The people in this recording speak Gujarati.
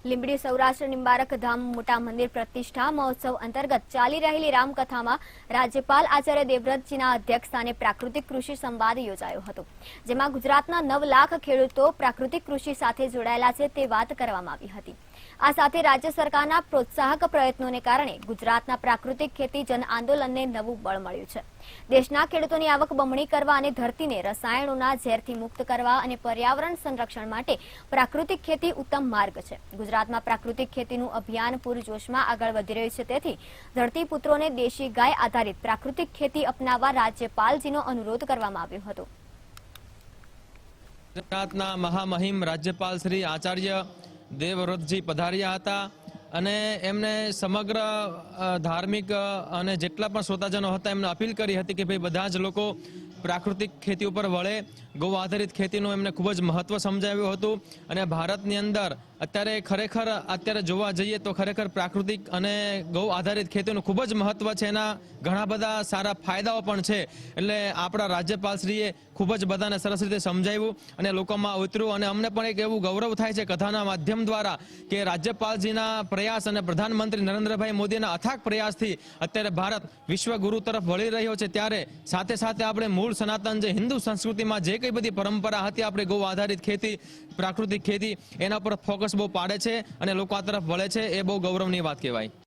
લીંબડી સૌરાષ્ટ્ર નિંબારક ધામ મોટા મંદિર પ્રતિષ્ઠા મહોત્સવ અંતર્ગત ચાલી રહેલી રામકથામાં રાજ્યપાલ આચાર્ય દેવવ્રતજીના અધ્યક્ષસ્થાને પ્રાકૃતિક કૃષિ સંવાદ યોજાયો હતો, જેમાં ગુજરાતના 9 લાખ ખેડૂતો પ્રાકૃતિક કૃષિ સાથે જોડાયેલા છે તે વાત કરવામાં આવી હતી। આ સાથે રાજ્ય સરકારના પ્રોત્સાહક પ્રયત્નોને કારણે ગુજરાતના પ્રાકૃતિક ખેતી જન આંદોલનને નવું બળ મળ્યું છે। દેશના ખેડૂતોની આવક બમણી કરવા અને ધરતીને રસાયણોના ઝેરથી મુક્ત કરવા અને પર્યાવરણ સંરક્ષણ માટે પ્રાકૃતિક ખેતી ઉત્તમ માર્ગ છે। ગુજરાતમાં પ્રાકૃતિક ખેતીનું અભિયાન પૂરજોશમાં આગળ વધી રહ્યું છે, તેથી ધરતીપુત્રોને દેશી ગાય આધારિત પ્રાકૃતિક ખેતી અપનાવવા રાજ્યપાલજીનો અનુરોધ કરવામાં આવ્યો હતો। ગુજરાતના મહામહિમ રાજ્યપાલ શ્રી આચાર્ય દેવવ્રતજી પધાર્યા હતા અને એમને સમગ્ર ધાર્મિક અને જેટલા પણ શ્રોતાજનો હતા એમને અપીલ કરી હતી કે ભાઈ બધા જ લોકો પ્રાકૃતિક ખેતી ઉપર વળે। ગૌ આધારિત ખેતીનું એમને ખૂબ જ મહત્વ સમજાવ્યું હતું અને ભારતની અંદર અત્યારે જોવા જઈએ તો ખરેખર પ્રાકૃતિક અને ગૌ આધારિત ખેતીનું ખૂબ જ મહત્વ છે, એના ઘણા બધા સારા ફાયદાઓ પણ છે। એટલે આપણા રાજ્યપાલશ્રીએ ખૂબ જ બધાને સરસ રીતે સમજાવ્યું અને લોકોમાં ઉતર્યું અને અમને પણ એક એવું ગૌરવ થાય છે કથાના માધ્યમ દ્વારા કે રાજ્યપાલજીના પ્રયાસ અને પ્રધાનમંત્રી નરેન્દ્રભાઈ મોદીના અથાગ પ્રયાસથી અત્યારે ભારત વિશ્વગુરુ તરફ વળી રહ્યો છે, ત્યારે સાથે સાથે આપણે મૂળ સનાતન જે હિન્દુ સંસ્કૃતિમાં જે કઈ બધી પરંપરા હતી આપણે ગૌ આધારિત ખેતી પ્રાકૃતિક ખેતી એના પર ફોકસ બહુ પાડે છે અને લોકો આ તરફ વળે છે, એ બહુ ગૌરવની વાત કહેવાય।